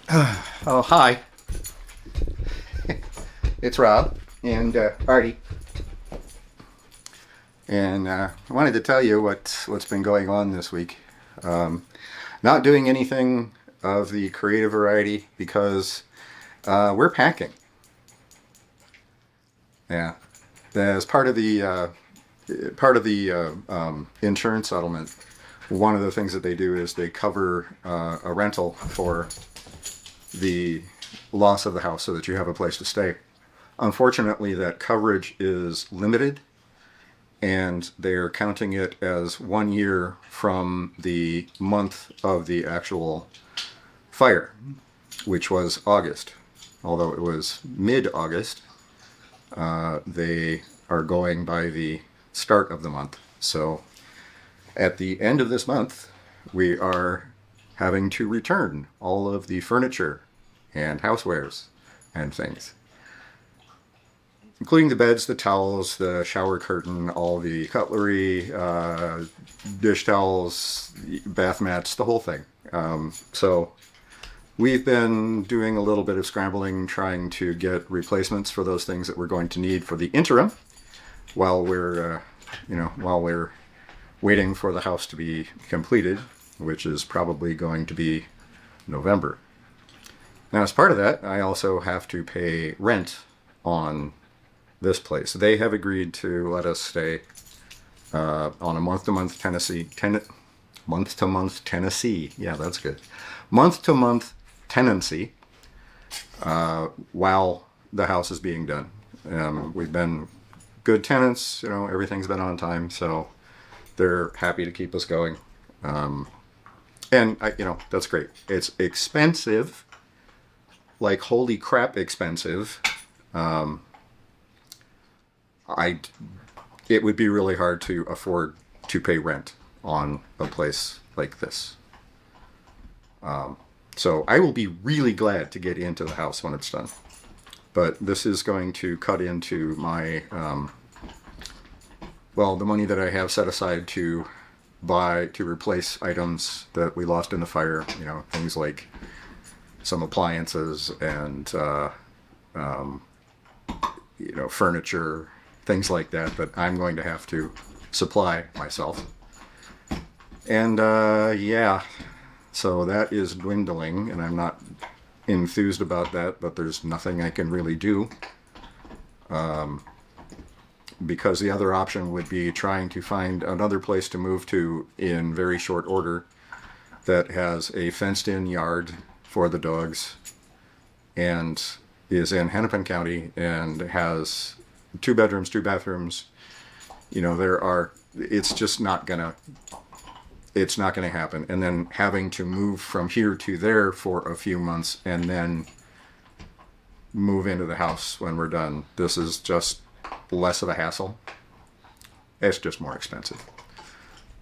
Oh, hi. It's Rob and Artie. And I wanted to tell you what's been going on this week. Um, Not doing anything of the creative variety because we're packing. Yeah. As part of the insurance settlement, one of the things that they do is they cover a rental for the loss of the house so that you have a place to stay. Unfortunately, that coverage is limited, and they're counting it as 1 year from the month of the actual fire, which was August. Although it was mid-August, they are going by the start of the month. So at the end of this month, we are having to return all of the furniture and housewares and things, including the beds, the towels, the shower curtain, all the cutlery, dish towels, bath mats, the whole thing. So we've been doing a little bit of scrambling, trying to get replacements for those things that we're going to need for the interim, while we're waiting for the house to be completed, which is probably going to be November. Now, as part of that, I also have to pay rent on this place. They have agreed to let us stay on a month-to-month Tennessee. Yeah, that's good. Month-to-month tenancy while the house is being done. We've been good tenants. Everything's been on time, so they're happy to keep us going. And that's great. It's expensive, like holy crap expensive. I It would be really hard to afford to pay rent on a place like this. So I will be really glad to get into the house when it's done. But this is going to cut into my, the money that I have set aside to replace items that we lost in the fire. Things like some appliances and, furniture, things like that I'm going to have to supply myself. And yeah, so that is dwindling, and I'm not enthused about that, but there's nothing I can really do. Because the other option would be trying to find another place to move to in very short order that has a fenced-in yard for the dogs and is in Hennepin County and has 2 bedrooms, 2 bathrooms. It's just not gonna happen. And then having to move from here to there for a few months and then move into the house when we're done. This is just less of a hassle. It's just more expensive.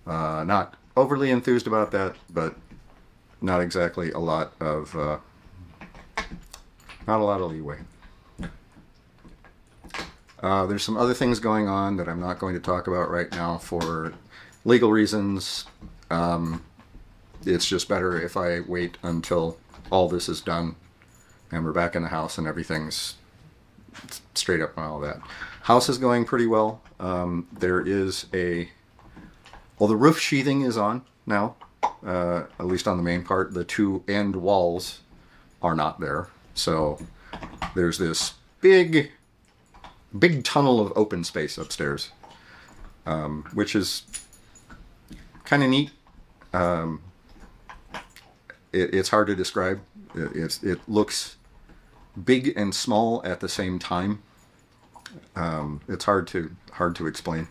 Not overly enthused about that, but not exactly not a lot of leeway. There's some other things going on that I'm not going to talk about right now for legal reasons. It's just better if I wait until all this is done and we're back in the house and everything's straight up and all that. House is going pretty well. There is the roof sheathing is on now, at least on the main part. The 2 end walls are not there. So there's this big tunnel of open space upstairs, which is kind of neat. It's hard to describe. It looks big and small at the same time. It's hard to explain.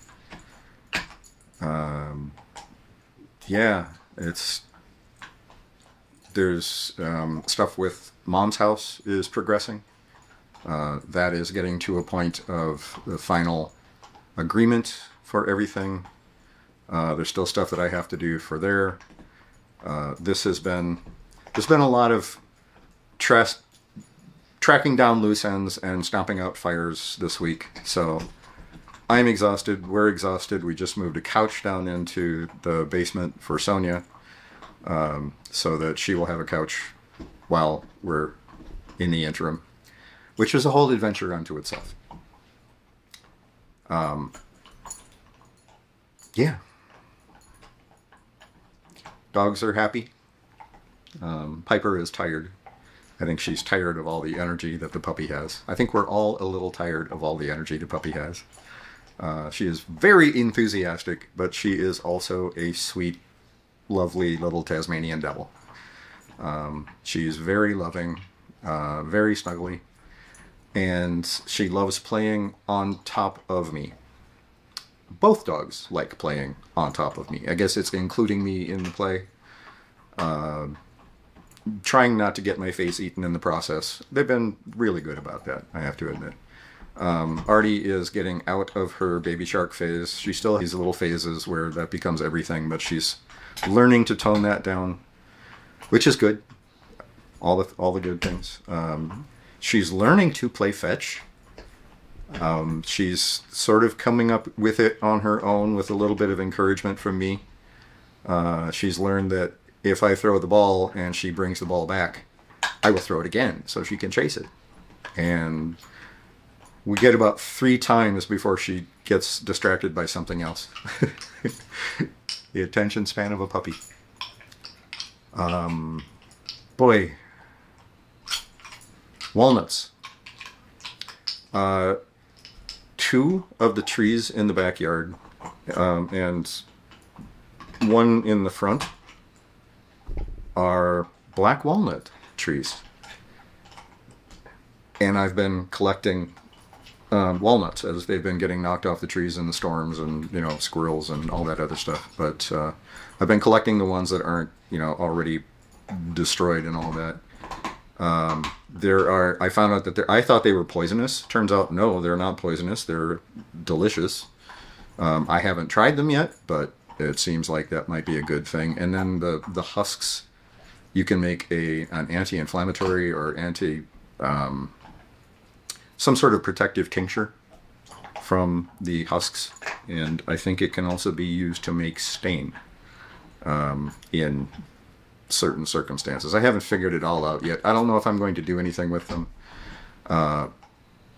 Yeah, there's stuff with Mom's house is progressing. That is getting to a point of the final agreement for everything. There's still stuff that I have to do for there. There's been a lot of tracking down loose ends and stomping out fires this week. So I'm exhausted. We're exhausted. We just moved a couch down into the basement for Sonia, so that she will have a couch while we're in the interim, which is a whole adventure unto itself. Yeah. Dogs are happy. Piper is tired. I think she's tired of all the energy that the puppy has. I think we're all a little tired of all the energy the puppy has. She is very enthusiastic, but she is also a sweet, lovely little Tasmanian devil. She's very loving, very snuggly, and she loves playing on top of me. Both dogs like playing on top of me. I guess it's including me in the play. Trying not to get my face eaten in the process. They've been really good about that, I have to admit. Artie is getting out of her baby shark phase. She still has these little phases where that becomes everything, but she's learning to tone that down, which is good. All the good things. She's learning to play fetch. She's sort of coming up with it on her own with a little bit of encouragement from me. She's learned that if I throw the ball and she brings the ball back, I will throw it again so she can chase it. And we get about 3 times before she gets distracted by something else. The attention span of a puppy. Boy. Walnuts. 2 of the trees in the backyard, and one in the front, are black walnut trees. And I've been collecting walnuts as they've been getting knocked off the trees in the storms and, squirrels and all that other stuff. But I've been collecting the ones that aren't, already destroyed and all that. I found out that I thought they were poisonous. Turns out, no, they're not poisonous. They're delicious. I haven't tried them yet, but it seems like that might be a good thing. And then the husks, you can make an anti-inflammatory or some sort of protective tincture from the husks. And I think it can also be used to make stain in certain circumstances. I haven't figured it all out yet. I don't know if I'm going to do anything with them.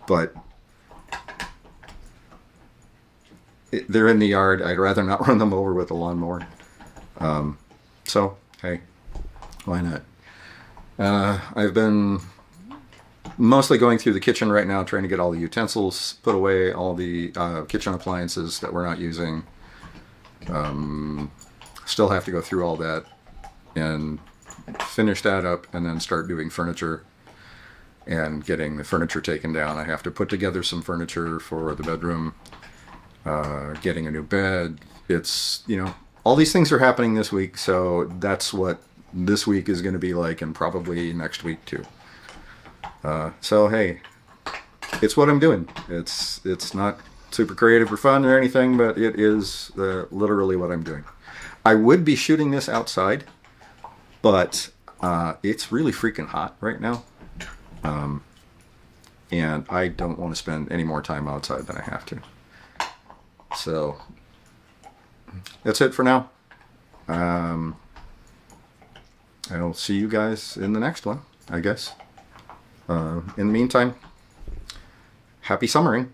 But they're in the yard. I'd rather not run them over with a lawnmower. So, hey, why not? I've been mostly going through the kitchen right now, trying to get all the utensils put away, all the kitchen appliances that we're not using. Still have to go through all that and finish that up, and then start doing furniture and getting the furniture taken down. I have to put together some furniture for the bedroom, getting a new bed. It's, all these things are happening this week, so that's what this week is going to be like, and probably next week too. So hey, it's what I'm doing. It's not super creative or fun or anything, but it is literally what I'm doing. I would be shooting this outside, but it's really freaking hot right now. And I don't want to spend any more time outside than I have to. So that's it for now. I'll see you guys in the next one, I guess. In the meantime, happy summering.